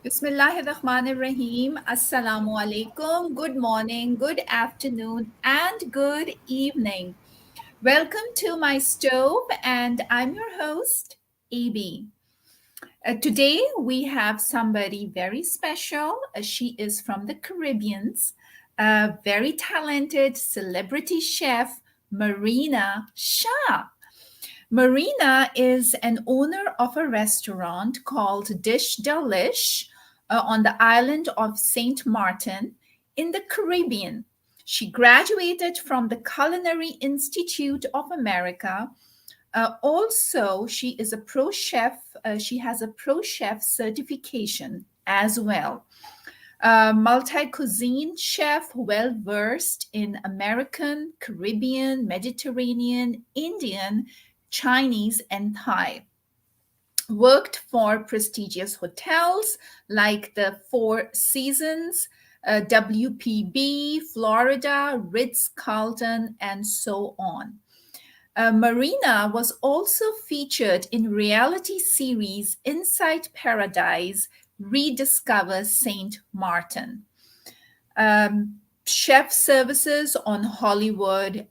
Bismillahirrahmanirrahim. Assalamu alaikum. Good morning, good afternoon, and good evening. Welcome to my stove, and I'm your host, AB. Today we have somebody very special. She is from the Caribbeans, a very talented celebrity chef, Mariana Shah. Marina is an owner of a restaurant called Dish Delish on the island of St. Martin in the Caribbean. She graduated from the Culinary Institute of America. Also, she is a pro chef. She has a pro chef certification as well. Multi cuisine chef, well versed in American, Caribbean, Mediterranean, Indian, Chinese, and Thai. Worked for prestigious hotels like the Four Seasons, WPB, Florida, Ritz, Carlton, and so on. Marina was also featured in reality series Inside Paradise, Rediscover St Maarten. Chef services on Hollywood.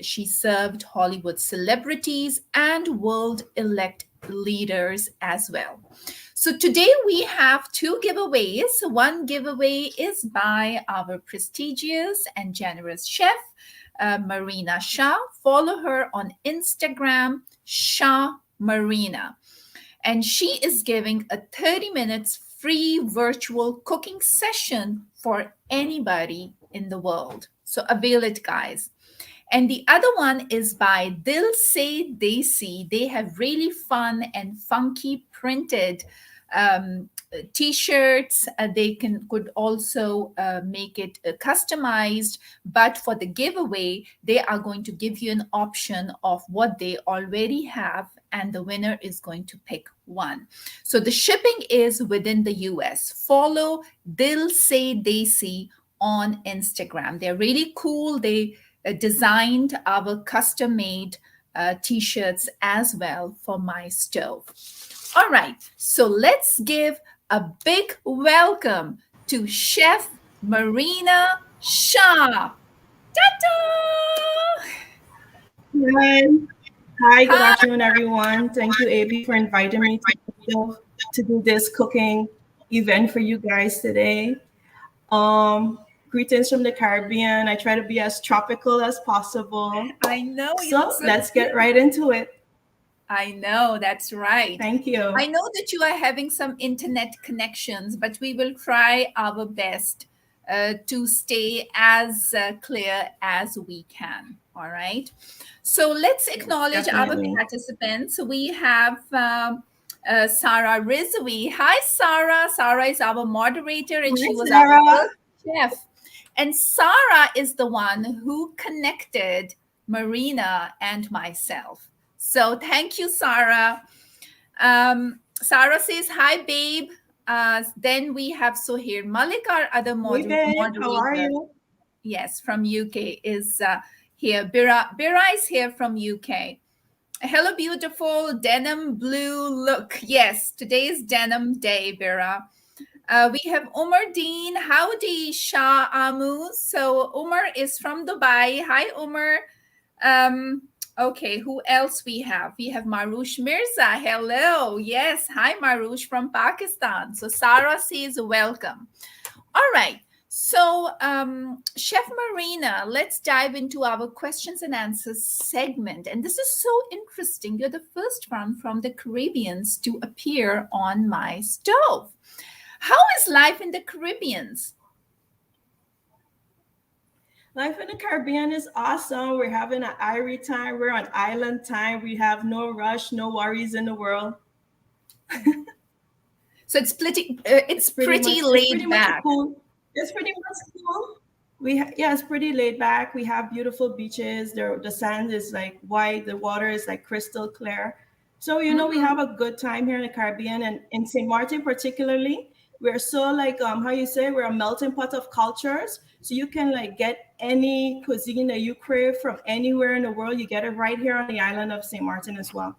She served Hollywood celebrities and world elect leaders as well. So today we have two giveaways. One giveaway is by our prestigious and generous chef, Mariana Shah. Follow her on Instagram, Shah Marina. And she is giving a 30 minutes free virtual cooking session for anybody in the world. So avail it, guys. And the other one is by Dil Se Desi. They have really fun and funky printed t-shirts. They could also make it customized, but for the giveaway they are going to give you an option of what they already have, and the winner is going to pick one. So the shipping is within the US. Follow Dil Se Desi on Instagram. They're really cool. They designed our custom made t-shirts as well for my stove. All right, so let's give a big welcome to Chef Mariana Shah. Ta-da! Hi. Hi, good Hi. afternoon, everyone. Thank you, AB, for inviting me to do this cooking event for you guys today. Greetings from the Caribbean. I try to be as tropical as possible. I know you look So so let's cute. get right into it. I know, that's right. Thank you. I know that you are having some internet connections, but we will try our best to stay as clear as we can. All right. So let's acknowledge our Definitely. participants. We have Sarah Rizvi. Hi, Sarah. Sarah is our moderator and she Hi, was our Sarah. first chef. And Sarah is the one who connected Marina and myself. So thank you, Sarah. Sarah says, hi, babe. Then we have Sohair Malik, our other Hey, babe. How are moderator. you? Yes, from UK is here. Bira is here from UK. Hello, beautiful denim blue look. Yes, today is denim day, Bira. We have Umar Dean. Howdy, Shah Amu. So Umar is from Dubai. Hi, Umar. Okay, who else we have? We have Marush Mirza. Hello. Yes. Hi, Marush from Pakistan. So Sarah says welcome. All right. So, Chef Marina, let's dive into our questions and answers segment. And this is so interesting. You're the first one from the Caribbeans to appear on my stove. How is life in the Caribbeans? Life in the Caribbean is awesome. We're having an Irie time. We're on island time. We have no rush, no worries in the world. So it's pretty It's laid pretty much back. cool. It's pretty much cool. Yeah, it's pretty laid back. We have beautiful beaches. The sand is like white. The water is like crystal clear. So we Mhm. have a good time here in the Caribbean, and in St. Martin particularly, we're so like how you say, we're a melting pot of cultures. So you can like get any cuisine that you crave from anywhere in the world. You get it right here on the island of St. Martin as well.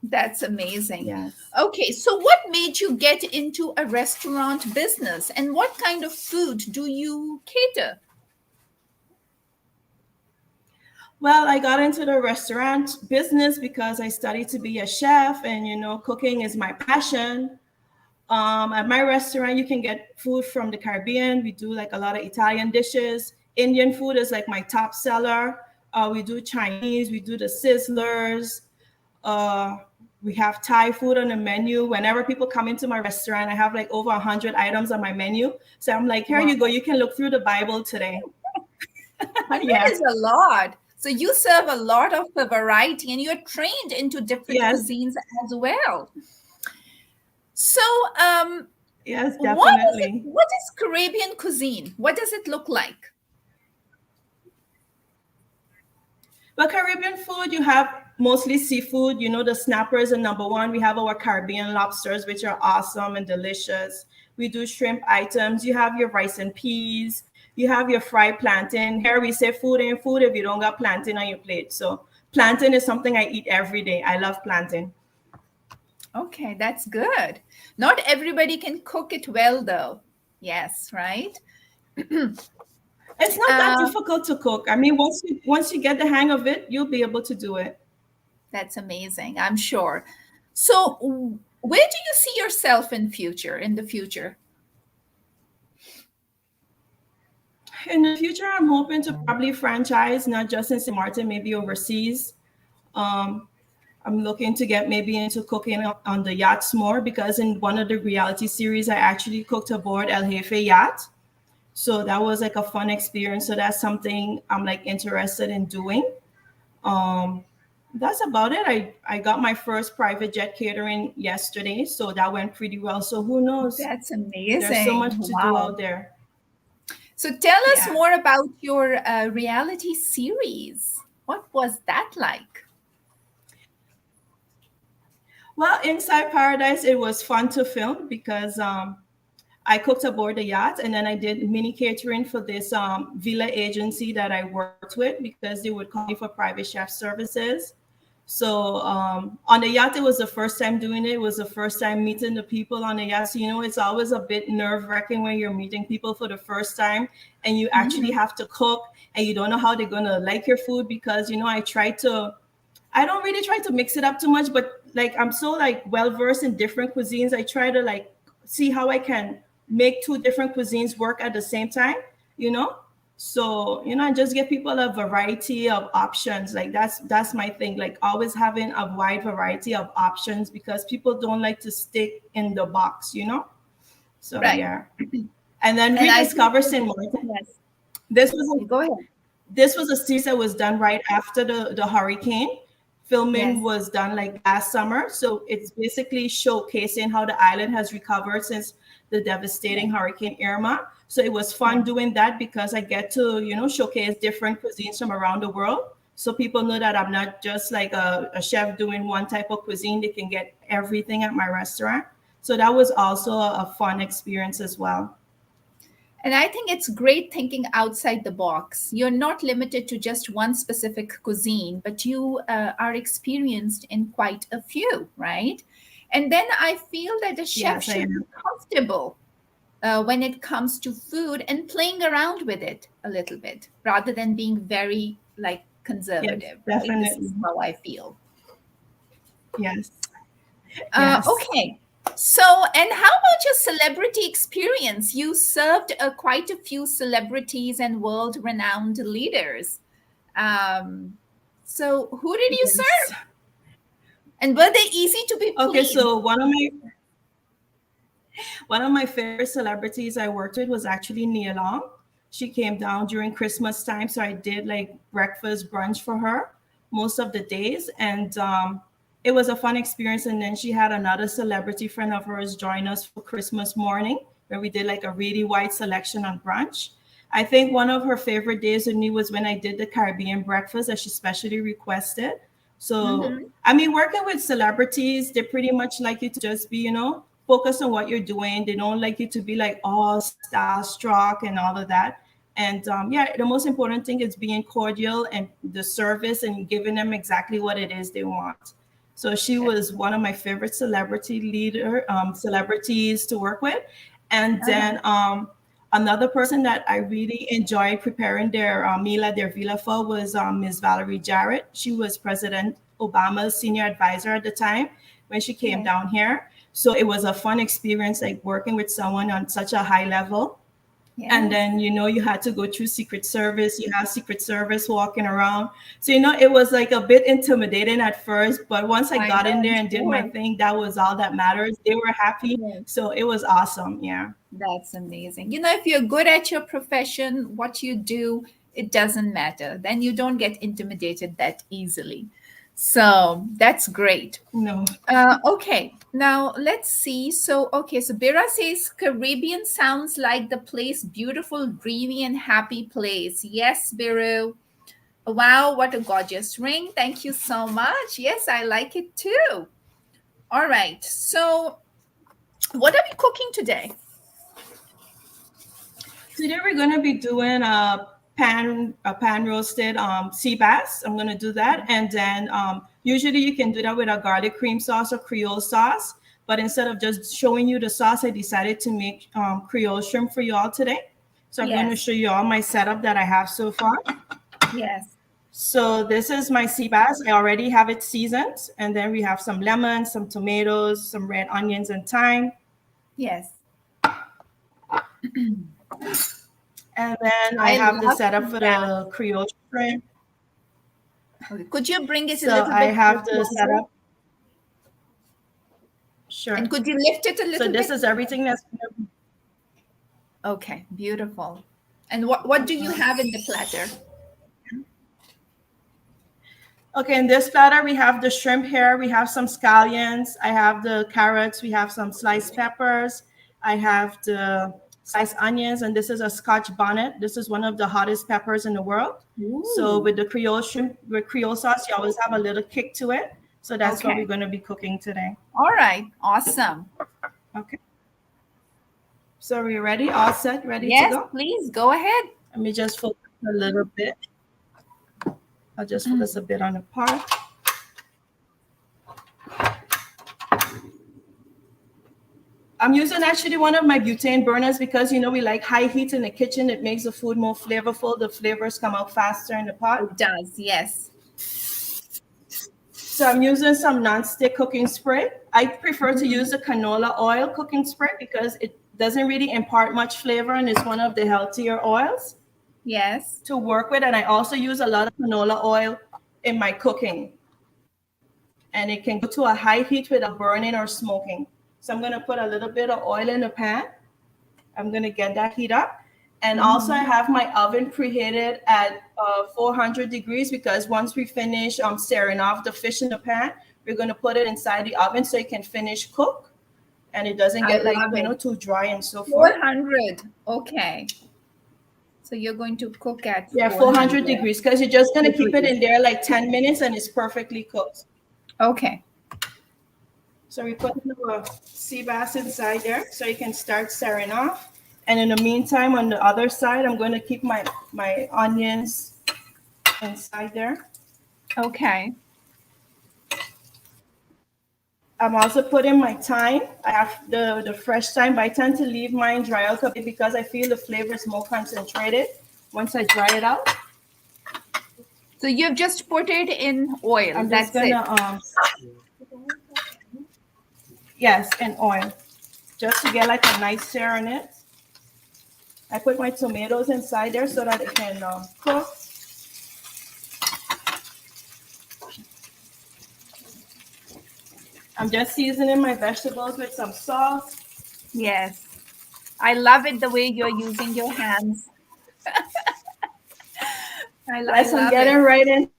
That's amazing. Yes. Okay, so what made you get into a restaurant business and what kind of food do you cater? Well, I got into the restaurant business because I studied to be a chef, and cooking is my passion. At my restaurant, you can get food from the Caribbean. We do like a lot of Italian dishes. Indian food is like my top seller. We do Chinese. We do the sizzlers. Uh, we have Thai food on the menu. Whenever people come into my restaurant, I have like over 100 items on my menu. So I'm like, here Wow, you go. You can look through the Bible today. 100 Yeah. is a lot. So you serve a lot of a variety and you're trained into different Yes. cuisines as well. So, Yes, definitely. what is Caribbean cuisine? What does it look like? But Caribbean food, you have mostly seafood. The snappers are number one. We have our Caribbean lobsters, which are awesome and delicious. We do shrimp items. You have your rice and peas. You have your fried plantain. Here we say food ain't food if you don't got plantain on your plate. So plantain is something I eat every day. I love plantain. Okay, that's good. Not everybody can cook it well, though. Yes, right? It's not that Uh, difficult to cook. I mean, once you get the hang of it, you'll be able to do it. that's amazing, I'm sure. So, where do you see yourself in the future? In the future, I'm hoping to probably franchise, not just in St. Martin, maybe overseas. Um, I'm looking to get maybe into cooking on the yachts more, because in one of the reality series, I actually cooked aboard El Jefe yacht. So that was like a fun experience. So that's something I'm like interested in doing. Um, that's about it. I got my first private jet catering yesterday, so that went pretty well. So who knows? That's There's so amazing. much to do Wow. out there. So, tell us Yeah. more about your reality series. What was that like? Well, Inside Paradise, it was fun to film because I cooked aboard the yacht, and then I did mini catering for this villa agency that I worked with, because they would call me for private chef services. So on the yacht, it was the first time doing it. It was the first time meeting the people on the yacht. So, it's always a bit nerve wracking when you're meeting people for the first time and you actually Mhm. have to cook and you don't know how they're going to like your food, because, I don't really try to mix it up too much, but like I'm so like well versed in different cuisines. I try to like see how I can make two different cuisines work at the same time, you know? So, I just give people a variety of options. Like that's my thing. Like always having a wide variety of options, because people don't like to stick in the box. So Right. yeah. And then And I think, Rediscover St. Maarten. yes, This was you go ahead. this was a series that was done right after the hurricane. Filming Yes. was done like last summer. So it's basically showcasing how the island has recovered since the devastating Yes. Hurricane Irma. So it was fun Yes. doing that, because I get to, showcase different cuisines from around the world. So people know that I'm not just like a chef doing one type of cuisine. They can get everything at my restaurant. So that was also a fun experience as well. And I think it's great thinking outside the box. You're not limited to just one specific cuisine, but you are experienced in quite a few, right? And then I feel that a chef Yes, I should be am. comfortable when it comes to food and playing around with it a little bit rather than being very like Yes, conservative, right? This is definitely. how I feel. Yes. Yes. Okay. So, and how about your celebrity experience? You served quite a few celebrities and world renowned leaders. Um, so, who did you Yes. serve? And were they easy to be Okay, pleased? so one of my favorite celebrities I worked with was actually Nia Long. She came down during Christmas time, so I did like breakfast, brunch for her most of the days, and it was a fun experience. And then she had another celebrity friend of hers join us for Christmas morning, where we did like a really wide selection on brunch. I think one of her favorite days with me was when I did the Caribbean breakfast that she specially requested. So, Hmm. I mean, working with celebrities, they pretty much like you to just be, focus on what you're doing. They don't like you to be like all starstruck and all of that. And yeah, the most important thing is being cordial and the service and giving them exactly what it is they want. So she Okay. was one of my favorite celebrities to work with. And Uh-huh. then another person that I really enjoyed preparing their meal at their villa for was Ms. Valerie Jarrett. She was President Obama's senior advisor at the time when she came Yes. down here. So it was a fun experience, like working with someone on such a high level. And Yes. then you had to go through Secret Service. You have Secret Service walking around, so it was like a bit intimidating at first, but once I I got know, in I'm there and did my sure. thing, that was all that matters. They were happy, Yes. so it was awesome. Yeah. That's amazing. If you're good at your profession, what you do, it doesn't matter. Then you don't get intimidated that easily. So that's great. No. Okay, now let's see. So Bira says Caribbean sounds like the place, beautiful, dreamy, and happy place. Yes, Biru. Wow, what a gorgeous ring. Thank you so much. Yes, I like it too. All right, so what are we cooking today? Today we're gonna be doing a pan roasted sea bass. I'm gonna do that, and then usually you can do that with a garlic cream sauce or Creole sauce. But instead of just showing you the sauce, I decided to make Creole shrimp for you all today. So I'm going to Yes, show you all my setup that I have so far. yes, So this is my sea bass. I already have it seasoned, and then we have some lemon, some tomatoes, some red onions, and thyme. yes. And then I I have the love setup for that. the Creole shrimp. Okay. Could you bring it a So little I bit have the closer? setup. And Sure. could you lift it a So little this bit? is everything that's Okay, beautiful. And what do you have in the platter? okay. In this platter, we have the shrimp here. We have some scallions. I have the carrots. We have some sliced peppers. I have the sliced onions, and this is a Scotch bonnet. This is one of the hottest peppers in the world. So Ooh, with the Creole shrimp, with Creole sauce, you always have a little kick to it. So that's what we're okay. going to be cooking today. All right, awesome. Okay. So we're ready, all set, ready to Yes, go. please go ahead. Let me just focus a little bit. I'll just focus a bit on the pot. I'm using actually one of my butane burners because we like high heat in the kitchen. It makes the food more flavorful. The flavors come out faster in the pot. It does, yes. So I'm using some non-stick cooking spray. I prefer to Mhm. use the canola oil cooking spray because it doesn't really impart much flavor and it's one of the healthier oils Yes. to work with. And I also use a lot of canola oil in my cooking. And it can go to a high heat without burning or smoking. So I'm going to put a little bit of oil in the pan. I'm going to get that heat up. And also I Hmm. have my oven preheated at 400 degrees because once we finish searing off the fish in the pan, we're going to put it inside the oven so it can finish cook and it doesn't I get like, love it. too dry and so forth. 400. Okay. So you're going to cook at Yeah, 400 400 degrees because you're just going to keep it degrees. in there like 10 minutes and it's perfectly cooked. Okay. So we put the sea bass inside there so you can start stirring off. And in the meantime, on the other side, I'm going to keep my onions inside there. Okay. I'm also putting my thyme. I have the fresh thyme, but I tend to leave mine dry out a bit because I feel the flavor is more concentrated once I dry it out. So you've just put it in oil. I'm just That's it. gonna yes, in oil, just to get like a nice sear in it. I put my tomatoes inside there so that it can cook. I'm just seasoning my vegetables with some salt. Yes. I love it the way you're using your hands. I Yes, I'm love it. getting right into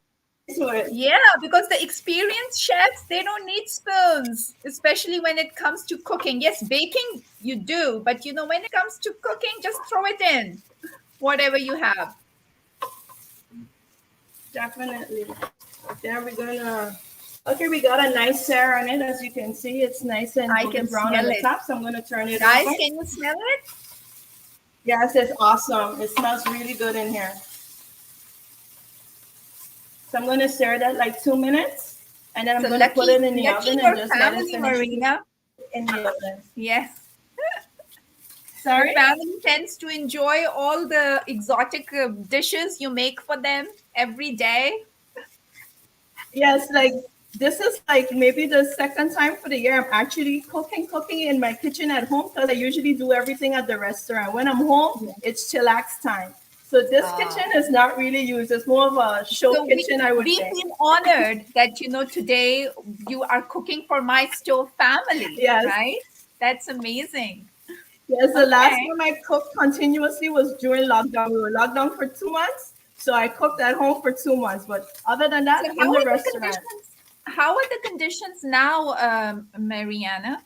it. Yeah, because the experienced chefs, they don't need spoons, especially when it comes to cooking. Yes, baking you do, but when it comes to cooking, just throw it in, whatever you have. Definitely. Then we're gonna. Okay, we got a nice sear on it. As you can see, it's nice and I golden can brown on smell the it. top. So I'm gonna turn it Guys, over. can you smell it? Yes, it's awesome. It smells really good in here. So I'm gonna stir that like 2 minutes. And then I'm So going to put lucky, it in the lucky oven and your just let it family, finish Marina. in the oven. Yes. Your Sorry? family tends to enjoy all the exotic dishes you make for them every day. Yes, like this is like maybe the second time for the year I'm actually cooking in my kitchen at home because I usually do everything at the restaurant. When I'm home, Yeah. it's chillax time. So this Ah. kitchen is not really used. It's more of a show So kitchen, I would we say. feel honored that today you are cooking for my stove family, Yes. right? That's amazing. Yes, the last Okay. time I cooked continuously was during lockdown. We were locked down for 2 months. So I cooked at home for 2 months. But other than So that, how in the are the restaurant. conditions? How are the conditions now, Mariana?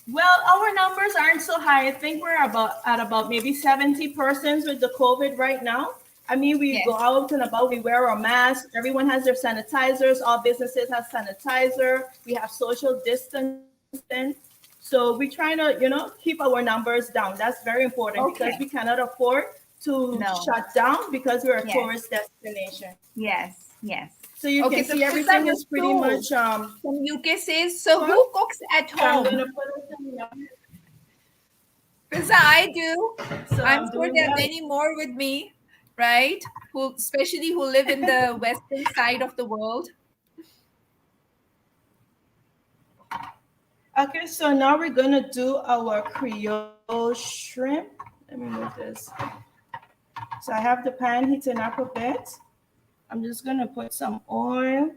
Well, our numbers aren't so high. I think we're about maybe 70 persons with the COVID right now. I mean, we go Yes. out and about, we wear our masks. Everyone has their sanitizers. All businesses have sanitizer. We have social distancing. So we're trying to, keep our numbers down. That's very important because we Okay. cannot afford to No. shut down because we're a Yes. tourist destination. Yes. Yes. So you Okay. can So see Pizza everything is pretty Rasul much from UK says, so cooked. who cooks at So I'm home? gonna put it in the oven. Pizza, I do. So I'm I'm sure doing there are that. many more with me, right? Who, especially who live in the western side of the world. Okay, so now we're gonna do our Creole shrimp. Let me move this. So I have the pan heating up a bit. I'm just gonna put some oil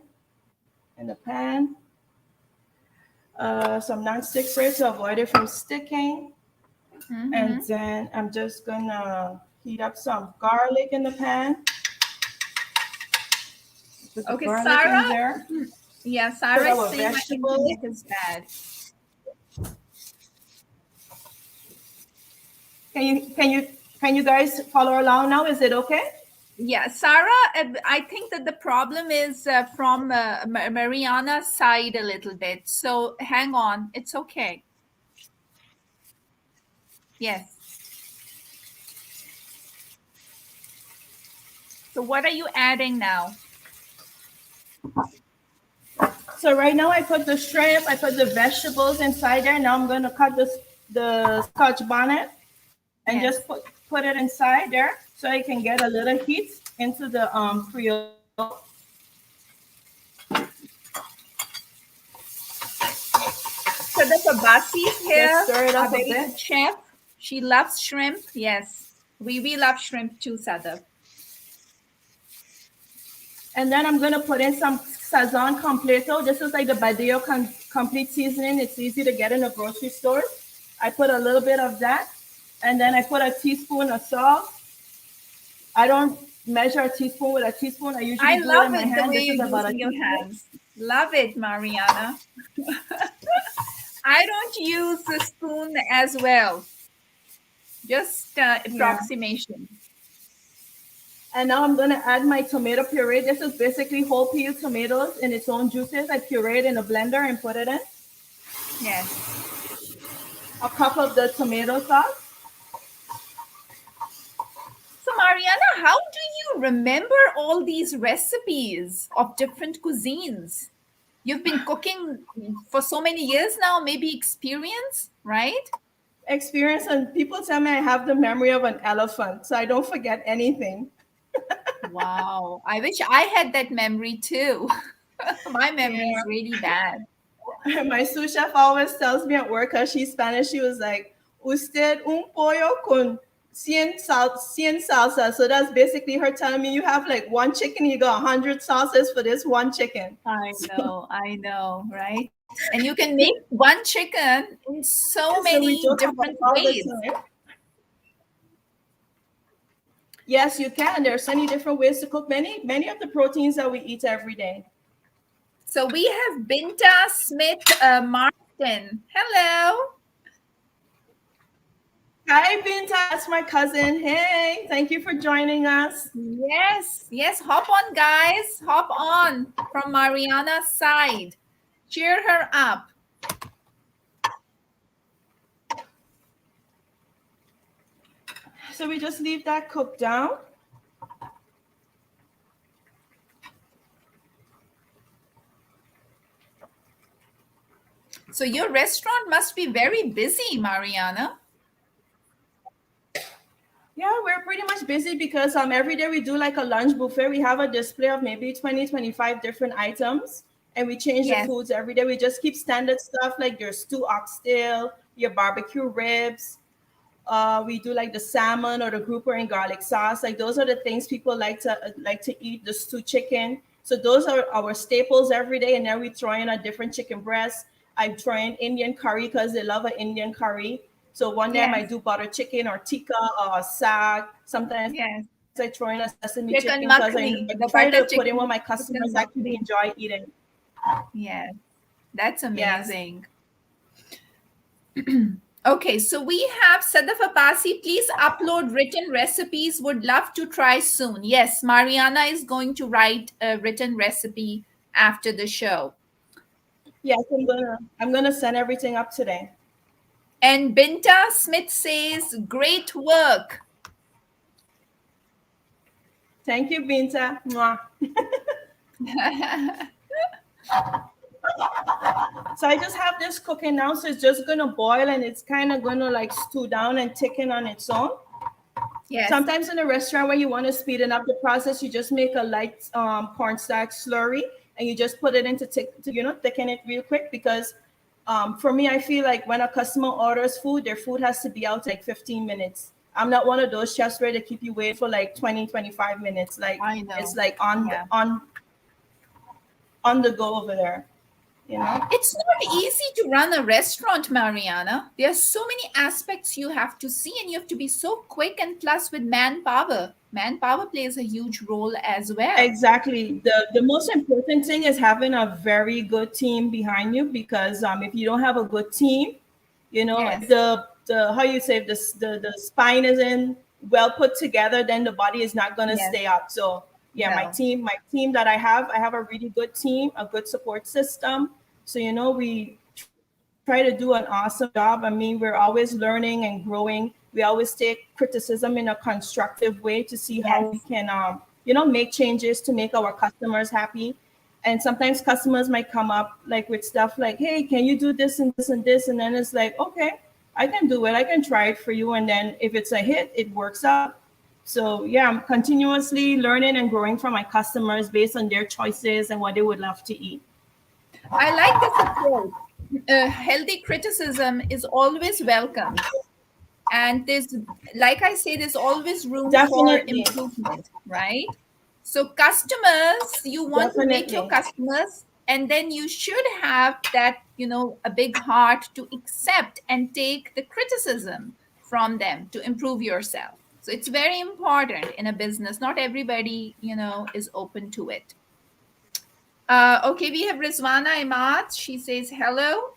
in the pan, some non-stick spray to avoid it from sticking, and Mm-hmm. then I'm just gonna heat up some garlic in the pan. Put the Okay, garlic Sarah. in there. Yeah, Put Sarah is our saying my vegetables. internet is bad. Can you guys follow along now? Is it okay? Yeah, Sarah, I think that the problem is from Mariana's side a little bit. So hang on, it's okay. Yes. So what are you adding now? So right now I put the shrimp, I put the vegetables inside there. Now I'm going to cut the scotch bonnet and just Yes. put it inside there so I can get a little heat into the Creole. So the Kabasi is Just here, stir it a up a very bit. good chef. She loves shrimp. Yes. We love shrimp too, Sadaf. And then I'm going to put in some Sazon Completo. This is like the Badeo complete seasoning. It's easy to get in the grocery store. I put a little bit of that. And then I put a teaspoon of salt. I don't measure a teaspoon with a teaspoon. I I usually do it love in my it the hand. way This is you're about a using your teaspoon. hands. Love it, Mariana. I don't use the spoon as well, just Yeah. approximation. And now I'm going to add my tomato puree. This is basically whole peel tomatoes in its own juices. I puree it in a blender and put it in. Yes. A cup of the tomato sauce. So, Mariana, how do you remember all these recipes of different cuisines? You've been cooking for so many years now, maybe experience, right? Experience, and people tell me I have the memory of an elephant, so I don't forget anything. Wow. I wish I had that memory too. My memory Yeah. is really bad. My sous chef always tells me at work, because she's Spanish, she was like, usted un pollo con 100 salsa. So that's basically her telling me you have like one chicken, you got 100 sauces for this one chicken. I know, right? And you can make one chicken in so So we many joke about different all the ways. time. Yes, you can. There's many different ways to cook many of the proteins that we eat every day. So we have Binta Smith Marston. Hello. Hi, Binta. That's my cousin. Hey, thank you for joining us. Yes, yes. Hop on, guys. Hop on from Mariana's side. Cheer her up. So we just leave that cooked down. So your restaurant must be very busy, Mariana. Yeah, we're pretty much busy because every day we do like a lunch buffet. We have a display of maybe 20, 25 different items, and we change the Yes, foods every day. We just keep standard stuff like your stew oxtail, your barbecue ribs. We do like the salmon or the grouper in garlic sauce. Like those are the things people like to eat. The stew chicken. So those are our staples every day. And then we throw in a different chicken breast. I throw in Indian curry because they love an Indian curry. So one day I might yes, do butter chicken or tikka or sag. Sometimes I throw yes. in a sesame chicken because I Chicken try to makhni, put the in what my butter chicken, customers actually chicken enjoy makhni. eating. Yes, that's Yes. amazing. Okay, so we have Sadaf Abasi. Please upload written recipes. Would love to try soon. Yes, Mariana is going to write a written recipe after the show. Yes, I'm gonna send everything up today. And Binta Smith says, great work. Thank you, Binta. Mwah. So I just have this cooking now, so it's just gonna boil and it's kind of gonna like stew down and thicken on its own. Yes, Sometimes in a restaurant when you want to speeden up the process, you just make a light cornstarch slurry and you just put it into to thicken it real quick because for me I feel like when a customer orders food, their food has to be out like 15 minutes. I'm not one of those chefs where they keep you waiting for like 20, 25 minutes. Like I it's know. like Yeah. on the go over there, you know. It's not easy to run a restaurant, Mariana. There are so many aspects you have to see, and you have to be so quick. And plus, with manpower, manpower plays a huge role as well. Exactly. The most important thing is having a very good team behind you because if you don't have a good team, if Yes, the how you say the spine isn't well put together, then the body is not gonna yes, stay up. So yeah, my no. team that I have a really good team, a good support system. So we try to do an awesome job. I mean, we're always learning and growing. We always take criticism in a constructive way to see how we Yes, can make changes to make our customers happy. And sometimes customers might come up like with stuff like, hey, can you do this and this and this? And then it's like, okay, I can do it, I can try it for you. And then if it's a hit, it works out. So yeah, I'm continuously learning and growing from my customers based on their choices and what they would love to eat. I like this approach. Healthy criticism is always welcomed, and there's, like I say, there's always room for Definitely. improvement, right? So customers, you want to make your Definitely. customers, and then you should have that, a big heart to accept and take the criticism from them to improve yourself. So it's very important in a business. Not everybody, is open to it. Okay, we have Rizwana Imad. She says hello.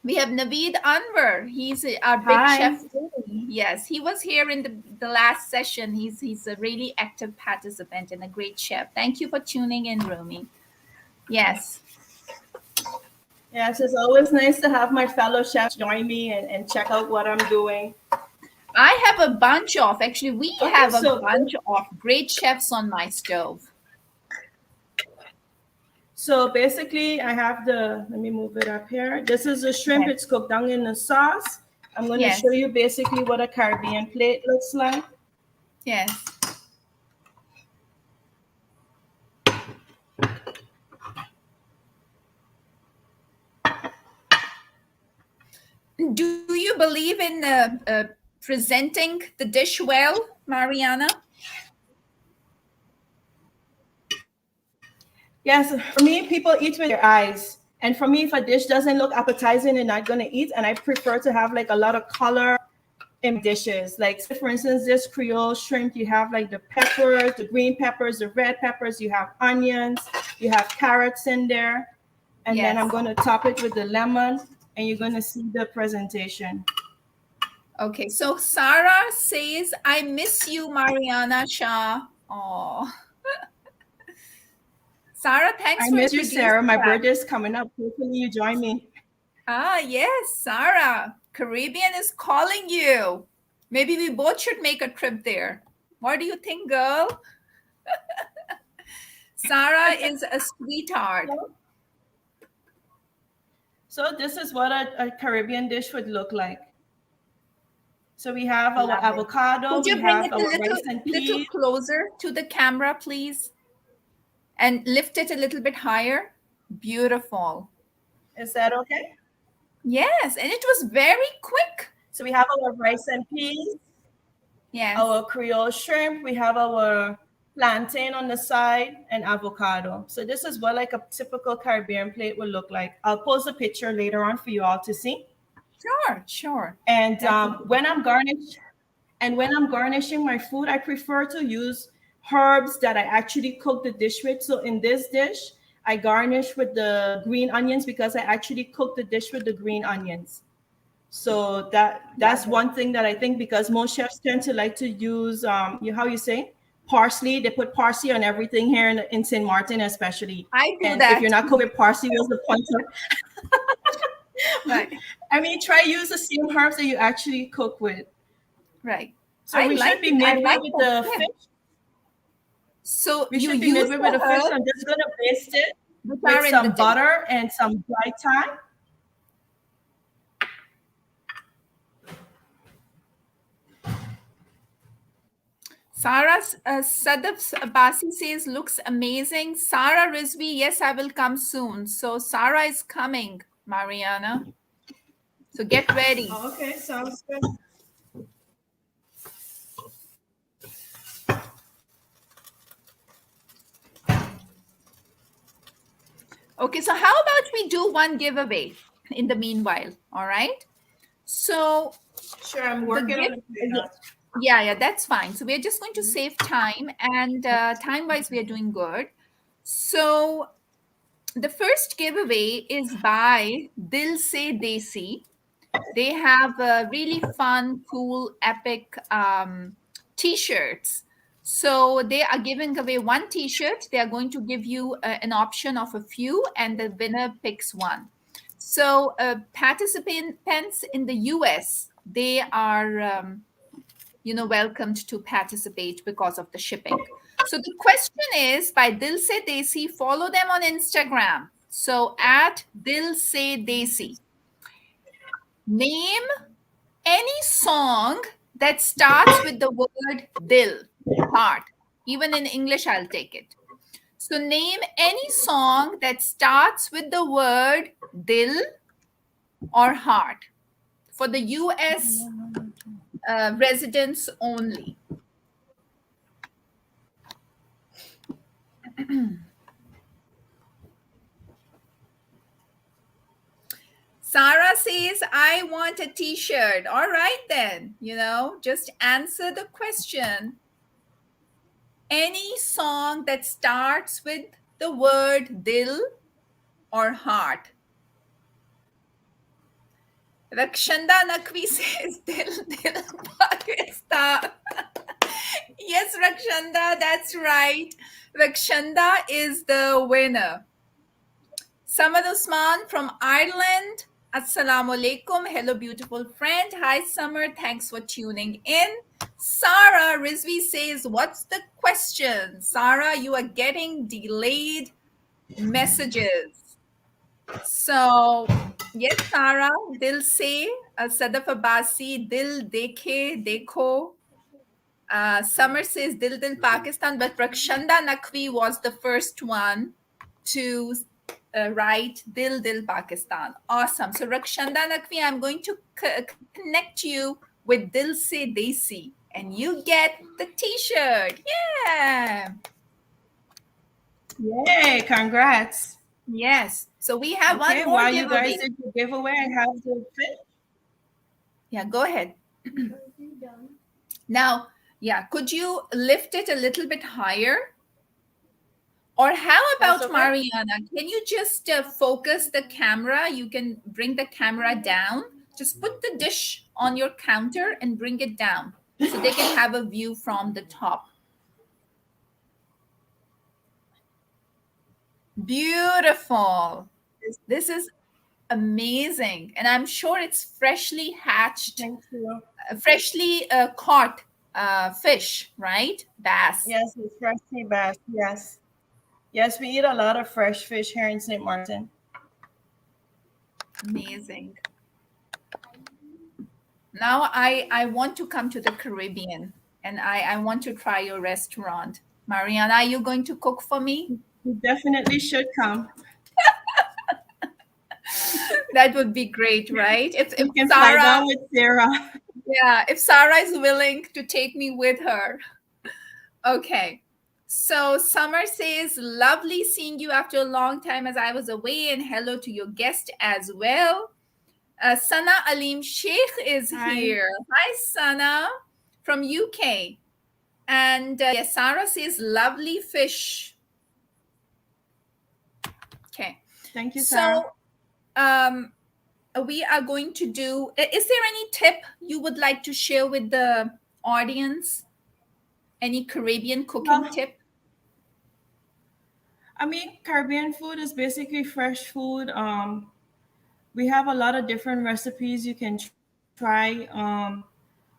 We have Naveed Anwar. He's our big Hi. chef. Yes, he was here in the last session. He's a really active participant and a great chef. Thank you for tuning in, Rumi. Yes, Yes, it's always nice to have my fellow chefs join me and check out what I'm doing. I have a bunch of, actually, we Okay, have a so bunch of great chefs on my stove. basically I have let me move it up here. This is the shrimp, Yes, it's cooked down in the sauce. I'm going to yes, show you basically what a Caribbean plate looks like. yes. Do you believe in presenting the dish well, Mariana? Yes, for me, people eat with their eyes. And for me, if a dish doesn't look appetizing, they're not going to eat. And I prefer to have like a lot of color in dishes. Like, say, for instance, this Creole shrimp, you have like the peppers, the green peppers, the red peppers, you have onions, you have carrots in there. And then I'm Yes. going to top it with the lemon, and you're going to see the presentation. Okay, so Sarah says, I miss you, Mariana Shah. Oh, Sarah, thanks I for miss you, Sarah. introducing My that. birthday is coming up. Hopefully, you join me. Ah, yes, Sarah. Caribbean is calling you. Maybe we both should make a trip there. What do you think, girl? Sarah is a sweetheart. So this is what a Caribbean dish would look like. So we have our Love it. avocado, Could we you bring have it a our little rice and little peas. closer to the camera, please? And lift it a little bit higher. Beautiful. Is that okay? Yes, and it was very quick. So we have our rice and peas, Yes. our Creole shrimp, we have our plantain on the side, and avocado. So this is what like a typical Caribbean plate would look like. I'll post a picture later on for you all to see. Sure, sure. And That would be when I'm garnishing my food, I prefer to use herbs that I actually cook the dish with. So in this dish, I garnish with the green onions because I actually cook the dish with the green onions. So that's love it. one thing that I think, because most chefs tend to like to use how you say, parsley. They put parsley on everything here in St. Martin, especially. I do And if that. you're not cooking with parsley, what's the point of? Right, I mean, try use the same herbs that you actually cook with. right. So we should be I midway like with that the tip. fish. So We you should be use midway with the the fish. So I'm herbs just gonna baste it which with are in the some dish. butter and some dry thyme. Sarah Sadaf Abbasi says, looks amazing. Sarah Rizvi, yes, I will come soon. So Sarah is coming, Mariana. So get ready. Oh, okay, sounds good. Okay, so how about we do one giveaway in the meanwhile? All right. So Sure, I'm the working on gift, it right now. yeah, that's fine. So we're just going to save time, and time-wise, we are doing good. So the first giveaway is by Dil Se Desi. They have really fun, cool, epic t-shirts. So they are giving away one t-shirt. They are going to give you an option of a few, and the winner picks one. So participants in the US, they are welcomed to participate because of the shipping. So the question is by Dil Se Desi. Follow them on Instagram. So at Dil Se Desi. Name any song that starts with the word dil, heart. Even in English, I'll take it. So name any song that starts with the word dil or heart for the US residents only. Sarah says, I want a t shirt. All right, then, just answer the question. Any song that starts with the word dil or heart. Rakshanda Nakvi says Dil Pakistan. Yes, Rakshanda, that's right. Rakshanda is the winner. Samad Usman from Ireland. Assalamu alaikum. Hello, beautiful friend. Hi, Summer. Thanks for tuning in. Sarah Rizvi says, what's the question? Sarah, you are getting delayed messages. So, yes, Sarah, Dil Se, Sadaf Abbasi, Dil Dekhe, Dekho. Summer says Dil Dil Pakistan, but Rakshanda Nakvi was the first one to write Dil Dil Pakistan. Awesome. So, Rakshanda Nakvi, I'm going to connect you with Dil Se Desi, and you get the t shirt. Yeah. Yay, congrats. Yes. So, we have Okay, one more while you guys giveaway. did the giveaway, I have the fish. Yeah, go ahead. Now, yeah, could you lift it a little bit higher? Or how That's about okay. Mariana? Can you just focus the camera? You can bring the camera down. Just put the dish on your counter and bring it down so they can have a view from the top. Beautiful. This is amazing. And I'm sure it's freshly hatched, Thank you. freshly caught fish, right? Bass. Yes, it's fresh sea bass. Yes. Yes, we eat a lot of fresh fish here in St. Martin. Amazing. Now I want to come to the Caribbean and I want to try your restaurant. Mariana, are you going to cook for me? You definitely should come. That would be great, right? If You can fly Sarah, down with Sarah. yeah, if Sarah is willing to take me with her. Okay. So Summer says, lovely seeing you after a long time as I was away, and hello to your guest as well. Sana Alim Sheikh is Hi. here. Hi, Sana from UK. And yes, Sarah says, lovely fish. Okay. Thank you, Sarah. So um, we are going to do, is there any tip you would like to share with the audience? Any Caribbean cooking Well, tip? I mean, Caribbean food is basically fresh food. We have a lot of different recipes you can try.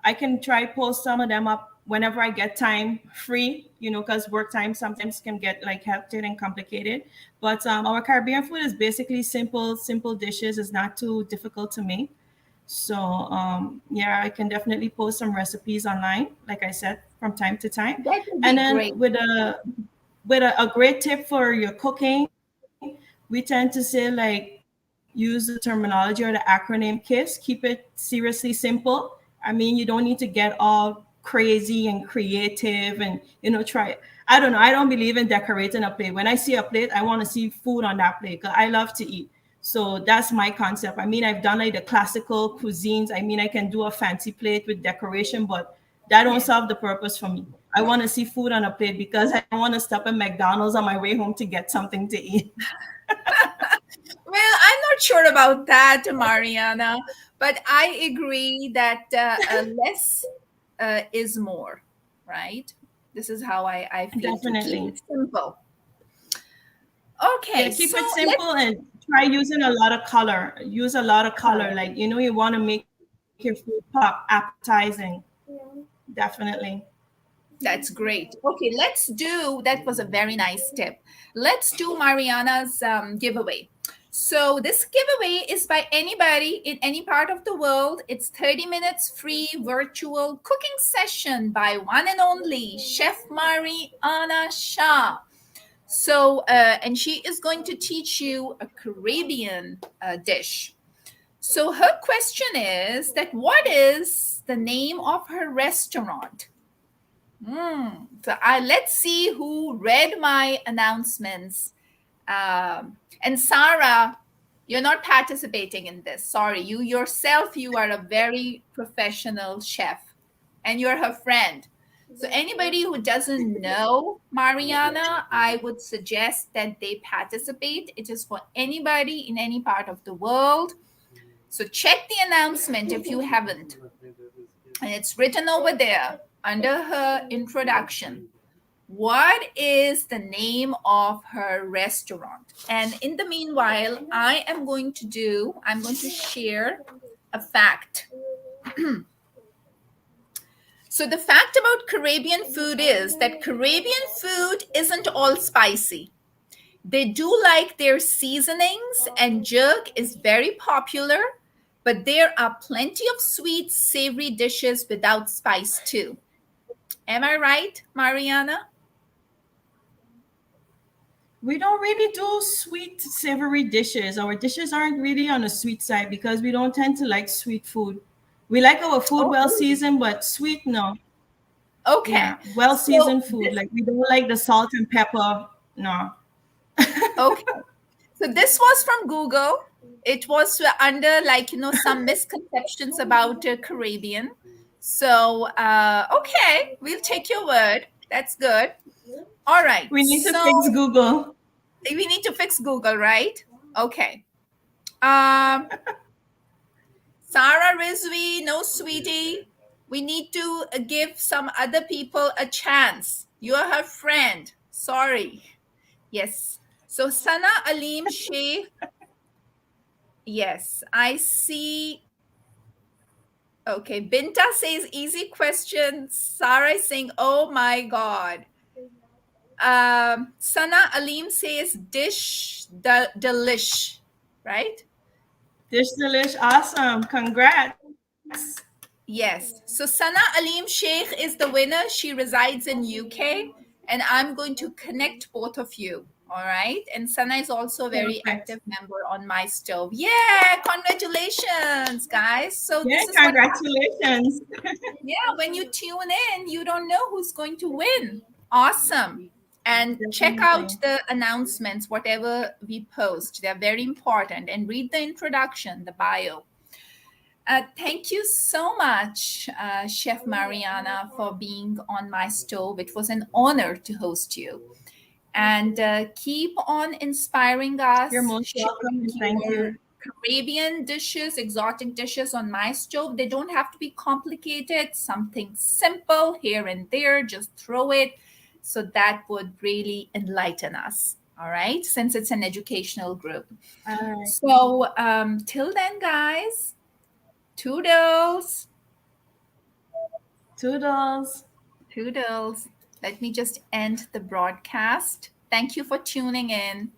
I can try post some of them up whenever I get time free, because work time sometimes can get like hectic and complicated. But our Caribbean food is basically simple dishes. It's not too difficult to make. So yeah, I can definitely post some recipes online, like I said, from time to time. That would And be then great. with a great tip for your cooking, we tend to say like use the terminology or the acronym KISS. Keep it seriously simple. I mean, you don't need to get all crazy and creative and try. I don't know. I don't believe in decorating a plate. When I see a plate, I want to see food on that plate because I love to eat. So that's my concept. I mean, I've done like the classical cuisines. I mean, I can do a fancy plate with decoration, but that don't Yeah. solve the purpose for me. I want to see food on a plate because I don't want to stop at McDonald's on my way home to get something to eat. Well, I'm not sure about that, Mariana, but I agree that less is more, right? This is how I feel to keep Definitely. it simple. Yeah, Okay, keep so it let's, simple and try using a lot of color. Use a lot of color. correct. Like, you want to make your food pop, appetizing. Definitely. That's great. Okay, let's do, that was a very nice tip. Let's do Mariana's giveaway. So, this giveaway is by anybody in any part of the world. It's 30 minutes free virtual cooking session by one and only Chef Mariana Shah. So, and she is going to teach you a Caribbean dish. So, her question is that what is the name of her restaurant? So let's see who read my announcements. And Sarah, you're not participating in this. Sorry, you yourself, you are a very professional chef, and you're her friend. So anybody who doesn't know Mariana, I would suggest that they participate. It is for anybody in any part of the world. So check the announcement if you haven't. And it's written over there under her introduction. What is the name of her restaurant? And in the meanwhile, I'm going to share a fact. So, the fact about Caribbean food is that Caribbean food isn't all spicy. They do like their seasonings, and jerk is very popular, but there are plenty of sweet, savory dishes without spice too. Am I right, Mariana? We don't really do sweet, savory dishes. Our dishes aren't really on the sweet side because we don't tend to like sweet food. We like our food Oh, well really? seasoned, but sweet, no. Okay. Yeah, well So seasoned food. this Like we don't like the salt and pepper. No. okay. So this was from Google. It was under like some misconceptions about Caribbean. So okay, we'll take your word. That's good. All right. We need to fix So Google. we need to fix Google, right? Okay. Um, Sarah Rizvi, no sweetie. We need to give some other people a chance. You're her friend. Sorry. Yes. So Sana Alim Sheikh. Yes, I see. Okay, Binta says easy question. Sarah is saying, oh my God. Sana Alim says delish, right? Dish Delish, awesome. Congrats. Yes. So Sana Alim Sheikh is the winner. She resides in UK, and I'm going to connect both of you. All right. And Sana is also a very Perfect. active member on my stove. Yeah, congratulations, guys. So Yeah, this is what happens. congratulations. Yeah, when you tune in, you don't know who's going to win. Awesome. And check out Definitely. the announcements, whatever we post. They're very important. And read the introduction, the bio. Thank you so much, Chef Mariana, for being on my stove. It was an honor to host you. And keep on inspiring You're us, most welcome sharing and thank your you. Caribbean dishes, exotic dishes on my stove. They don't have to be complicated, something simple here and there, just throw it. So that would really enlighten us. All right, since it's an educational group. All right. So till then, guys, toodles. Toodles. Toodles. Let me just end the broadcast. Thank you for tuning in.